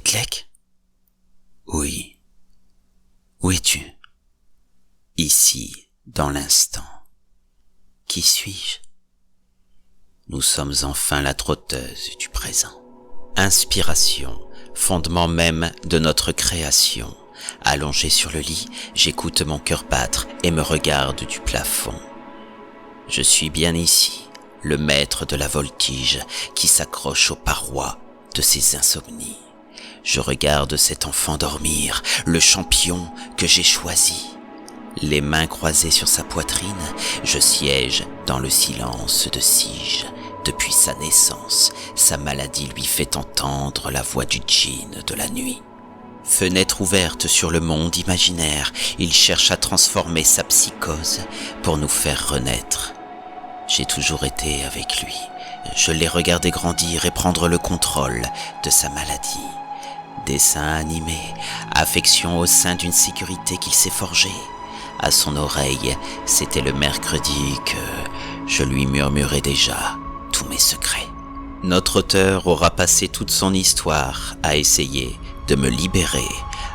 Etlek? Oui. Où es-tu? Ici, dans l'instant. Qui suis-je? Nous sommes enfin la trotteuse du présent. Inspiration, fondement même de notre création. Allongé sur le lit, j'écoute mon cœur battre et me regarde du plafond. Je suis bien ici, le maître de la voltige qui s'accroche aux parois de ses insomnies. Je regarde cet enfant dormir, le champion que j'ai choisi. Les mains croisées sur sa poitrine, je siège dans le silence de Sige. Depuis sa naissance, sa maladie lui fait entendre la voix du djinn de la nuit. Fenêtre ouverte sur le monde imaginaire, il cherche à transformer sa psychose pour nous faire renaître. J'ai toujours été avec lui. Je l'ai regardé grandir et prendre le contrôle de sa maladie. Dessin animé, affection au sein d'une sécurité qu'il s'est forgée. À son oreille, c'était le mercredi que je lui murmurais déjà tous mes secrets. Notre auteur aura passé toute son histoire à essayer de me libérer,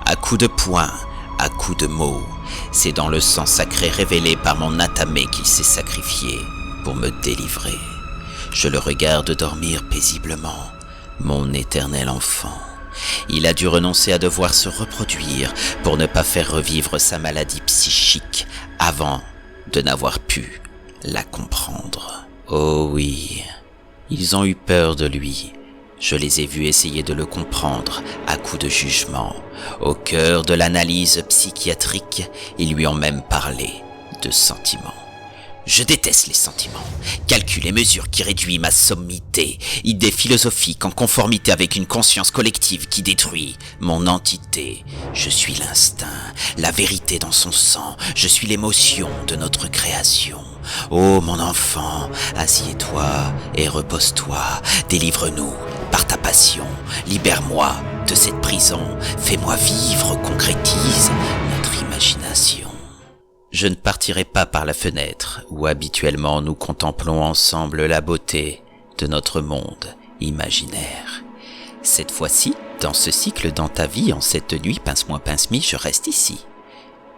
à coups de poing, à coups de mots. C'est dans le sang sacré révélé par mon Atamé qu'il s'est sacrifié pour me délivrer. Je le regarde dormir paisiblement, mon éternel enfant. Il a dû renoncer à devoir se reproduire pour ne pas faire revivre sa maladie psychique avant de n'avoir pu la comprendre. Oh oui, ils ont eu peur de lui. Je les ai vus essayer de le comprendre à coups de jugement. Au cœur de l'analyse psychiatrique, ils lui ont même parlé de sentiments. Je déteste les sentiments, calcul et mesure qui réduit ma sommité, idée philosophique en conformité avec une conscience collective qui détruit mon entité. Je suis l'instinct, la vérité dans son sang, je suis l'émotion de notre création. Ô mon enfant, assieds-toi et repose-toi, délivre-nous par ta passion, libère-moi de cette prison, fais-moi vivre, concrétise notre imagination. Je ne partirai pas par la fenêtre où habituellement nous contemplons ensemble la beauté de notre monde imaginaire. Cette fois-ci, dans ce cycle, dans ta vie, en cette nuit, pince-moi, pince-mi, je reste ici.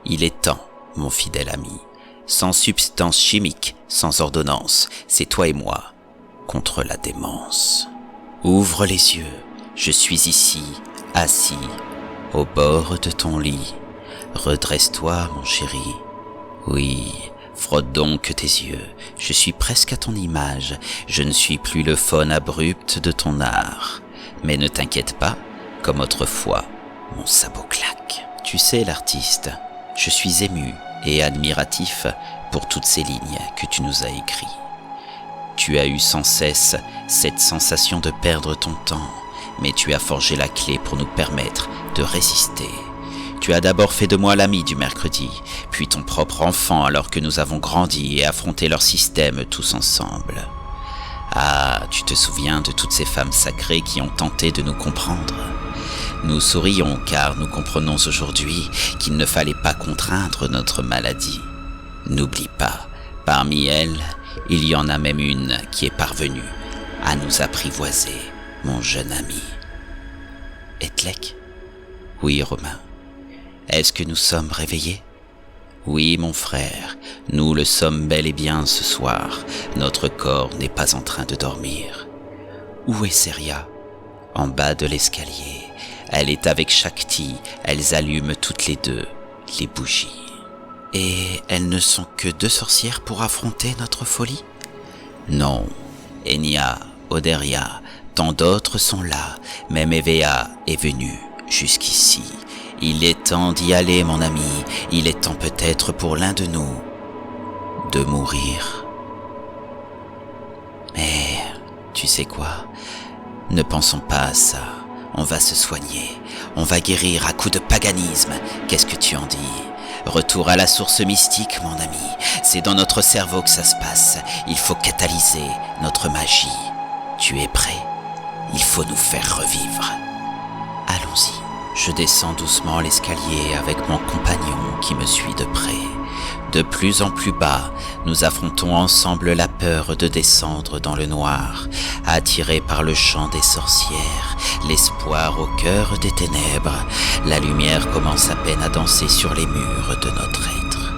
Il est temps, mon fidèle ami, sans substance chimique, sans ordonnance, c'est toi et moi contre la démence. Ouvre les yeux, je suis ici, assis, au bord de ton lit. Redresse-toi, mon chéri. Oui, frotte donc tes yeux, je suis presque à ton image, je ne suis plus le faune abrupt de ton art. Mais ne t'inquiète pas, comme autrefois, mon sabot claque. Tu sais, l'artiste, je suis ému et admiratif pour toutes ces lignes que tu nous as écrites. Tu as eu sans cesse cette sensation de perdre ton temps, mais tu as forgé la clé pour nous permettre de résister. Tu as d'abord fait de moi l'ami du mercredi, puis ton propre enfant alors que nous avons grandi et affronté leur système tous ensemble. Ah, tu te souviens de toutes ces femmes sacrées qui ont tenté de nous comprendre. Nous sourions car nous comprenons aujourd'hui qu'il ne fallait pas contraindre notre maladie. N'oublie pas, parmi elles, il y en a même une qui est parvenue à nous apprivoiser, mon jeune ami. Etlek? Oui, Romain. Est-ce que nous sommes réveillés? Oui, mon frère, nous le sommes bel et bien ce soir. Notre corps n'est pas en train de dormir. Où est Seria? En bas de l'escalier. Elle est avec Shakti. Elles allument toutes les deux les bougies. Et elles ne sont que deux sorcières pour affronter notre folie? Non. Enya, Oderia, tant d'autres sont là. Même Evea est venue jusqu'ici. Il est temps d'y aller, mon ami. Il est temps peut-être pour l'un de nous de mourir. Mais, tu sais quoi? Ne pensons pas à ça. On va se soigner. On va guérir à coups de paganisme. Qu'est-ce que tu en dis? Retour à la source mystique, mon ami. C'est dans notre cerveau que ça se passe. Il faut catalyser notre magie. Tu es prêt? Il faut nous faire revivre. Allons-y. Je descends doucement l'escalier avec mon compagnon qui me suit de près. De plus en plus bas, nous affrontons ensemble la peur de descendre dans le noir, attirés par le chant des sorcières, l'espoir au cœur des ténèbres. La lumière commence à peine à danser sur les murs de notre être.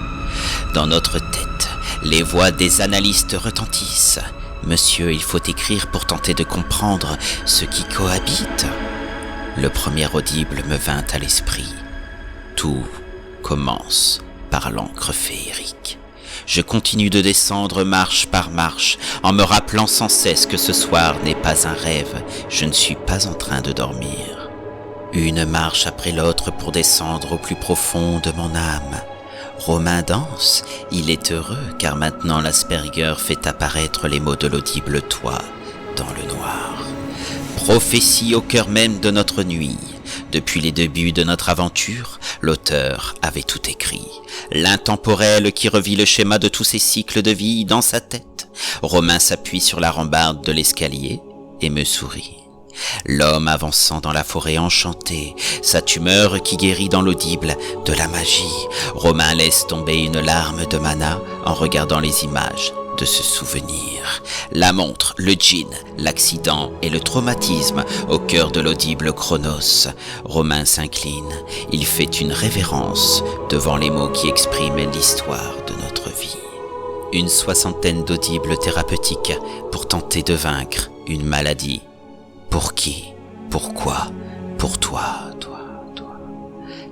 Dans notre tête, les voix des analystes retentissent. Monsieur, il faut écrire pour tenter de comprendre ce qui cohabite. Le premier audible me vint à l'esprit. Tout commence par l'encre féerique. Je continue de descendre marche par marche, en me rappelant sans cesse que ce soir n'est pas un rêve, je ne suis pas en train de dormir. Une marche après l'autre pour descendre au plus profond de mon âme. Romain danse, il est heureux car maintenant l'Asperger fait apparaître les mots de l'audible toi dans le noir. Prophétie au cœur même de notre nuit. Depuis les débuts de notre aventure, l'auteur avait tout écrit. L'intemporel qui revit le schéma de tous ses cycles de vie dans sa tête. Romain s'appuie sur la rambarde de l'escalier et me sourit. L'homme avançant dans la forêt enchantée, sa tumeur qui guérit dans l'audible de la magie. Romain laisse tomber une larme de mana en regardant les images de ce souvenir. La montre, le djinn, l'accident et le traumatisme au cœur de l'audible Chronos. Romain s'incline, il fait une révérence devant les mots qui expriment l'histoire de notre vie. Une soixantaine d'audibles thérapeutiques pour tenter de vaincre une maladie. Pour qui? Pourquoi? Pour toi.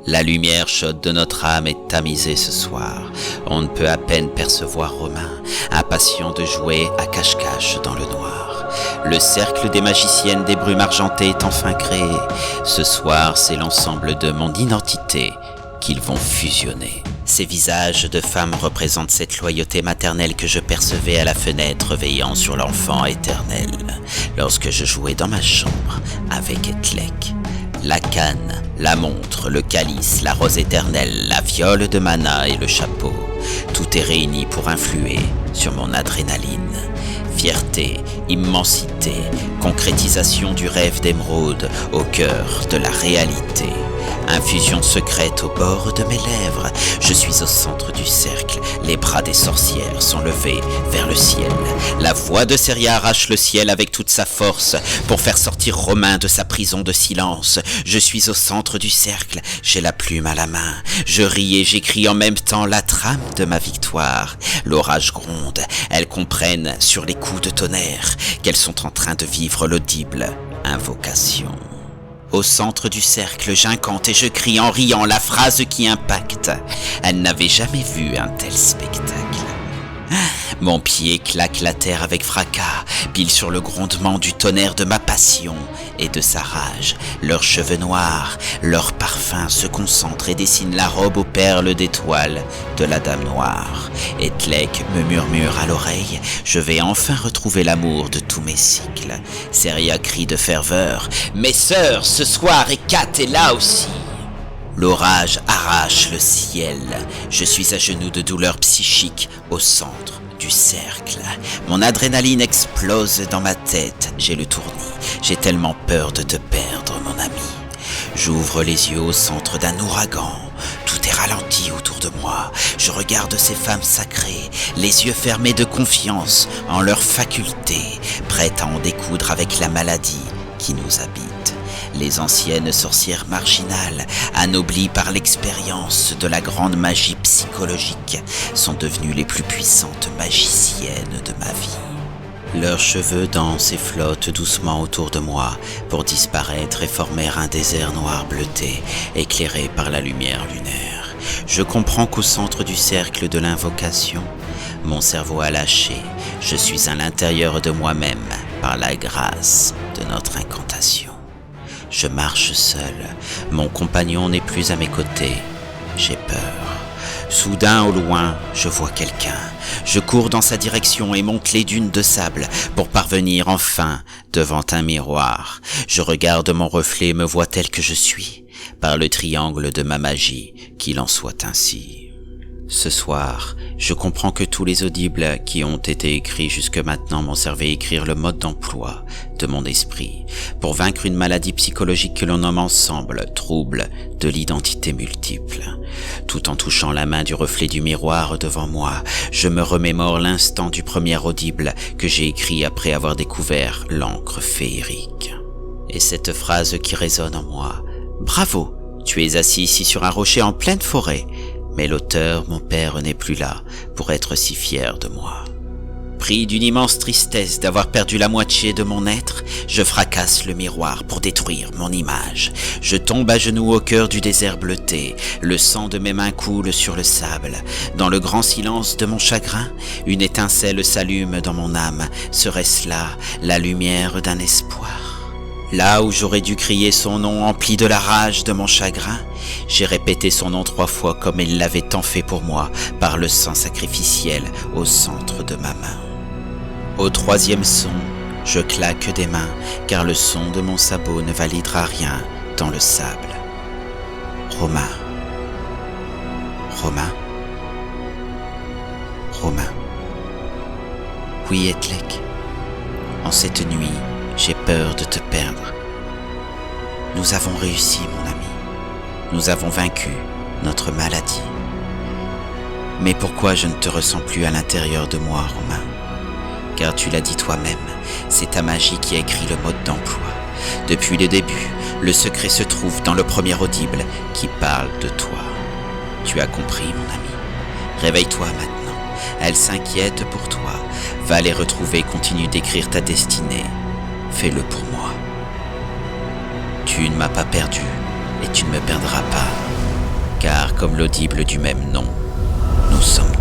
La lumière chaude de notre âme est tamisée ce soir. On ne peut à peine percevoir Romain, impatient de jouer à cache-cache dans le noir. Le cercle des magiciennes des brumes argentées est enfin créé. Ce soir, c'est l'ensemble de mon identité qu'ils vont fusionner. Ces visages de femmes représentent cette loyauté maternelle que je percevais à la fenêtre veillant sur l'enfant éternel, lorsque je jouais dans ma chambre avec Etlek. La canne, la montre, le calice, la rose éternelle, la fiole de mana et le chapeau, tout est réuni pour influer sur mon adrénaline. Fierté, immensité, concrétisation du rêve d'émeraude au cœur de la réalité. Infusion secrète au bord de mes lèvres. Je suis au centre du cercle. Les bras des sorcières sont levés vers le ciel. La voix de Seria arrache le ciel avec toute sa force pour faire sortir Romain de sa prison de silence. Je suis au centre du cercle. J'ai la plume à la main. Je ris et j'écris en même temps la trame de ma victoire. L'orage gronde. Elles comprennent sur les coups de tonnerre qu'elles sont en train de vivre l'audible invocation. Au centre du cercle, j'incante et je crie en riant la phrase qui impacte. Elle n'avait jamais vu un tel spectacle. Mon pied claque la terre avec fracas, pile sur le grondement du tonnerre de ma passion et de sa rage. Leurs cheveux noirs, leurs parfums se concentrent et dessinent la robe aux perles d'étoiles de la Dame Noire. Etlek me murmure à l'oreille, je vais enfin retrouver l'amour de tous mes cycles. Seria crie de ferveur, mes sœurs, ce soir Hécate est là aussi. L'orage arrache le ciel. Je suis à genoux de douleur psychique au centre du cercle. Mon adrénaline explose dans ma tête. J'ai le tournis. J'ai tellement peur de te perdre, mon ami. J'ouvre les yeux au centre d'un ouragan. Tout est ralenti autour de moi. Je regarde ces femmes sacrées, les yeux fermés de confiance en leurs facultés, prêtes à en découdre avec la maladie qui nous habite. Les anciennes sorcières marginales, anoblies par l'expérience de la grande magie psychologique, sont devenues les plus puissantes magiciennes de ma vie. Leurs cheveux dansent et flottent doucement autour de moi pour disparaître et former un désert noir bleuté, éclairé par la lumière lunaire. Je comprends qu'au centre du cercle de l'invocation, mon cerveau a lâché. Je suis à l'intérieur de moi-même par la grâce de notre incantation. Je marche seul, mon compagnon n'est plus à mes côtés, j'ai peur. Soudain au loin, je vois quelqu'un. Je cours dans sa direction et monte les dunes de sable pour parvenir enfin devant un miroir. Je regarde mon reflet et me vois tel que je suis, par le triangle de ma magie, qu'il en soit ainsi. Ce soir, je comprends que tous les audibles qui ont été écrits jusque maintenant m'ont servi à écrire le mode d'emploi de mon esprit pour vaincre une maladie psychologique que l'on nomme ensemble trouble de l'identité multiple. Tout en touchant la main du reflet du miroir devant moi, je me remémore l'instant du premier audible que j'ai écrit après avoir découvert l'encre féerique. Et cette phrase qui résonne en moi: bravo, tu es assis ici sur un rocher en pleine forêt, mais l'auteur, mon père, n'est plus là pour être si fier de moi. Pris d'une immense tristesse d'avoir perdu la moitié de mon être, je fracasse le miroir pour détruire mon image. Je tombe à genoux au cœur du désert bleuté, le sang de mes mains coule sur le sable. Dans le grand silence de mon chagrin, une étincelle s'allume dans mon âme. Serait-ce là la lumière d'un espoir? Là où j'aurais dû crier son nom empli de la rage de mon chagrin, j'ai répété son nom 3 fois comme il l'avait tant fait pour moi, par le sang sacrificiel au centre de ma main. Au 3e son, je claque des mains, car le son de mon sabot ne validera rien dans le sable. Romain. Romain. Romain. Oui, Etlek. En cette nuit, j'ai peur de te perdre. Nous avons réussi, mon ami. Nous avons vaincu notre maladie. Mais pourquoi je ne te ressens plus à l'intérieur de moi, Romain? Car tu l'as dit toi-même, c'est ta magie qui a écrit le mode d'emploi. Depuis le début, le secret se trouve dans le premier audible qui parle de toi. Tu as compris, mon ami. Réveille-toi maintenant. Elle s'inquiète pour toi. Va les retrouver, continue d'écrire ta destinée. Fais-le pour moi. Tu ne m'as pas perdu et tu ne me perdras pas. Car comme l'audible du même nom, nous sommes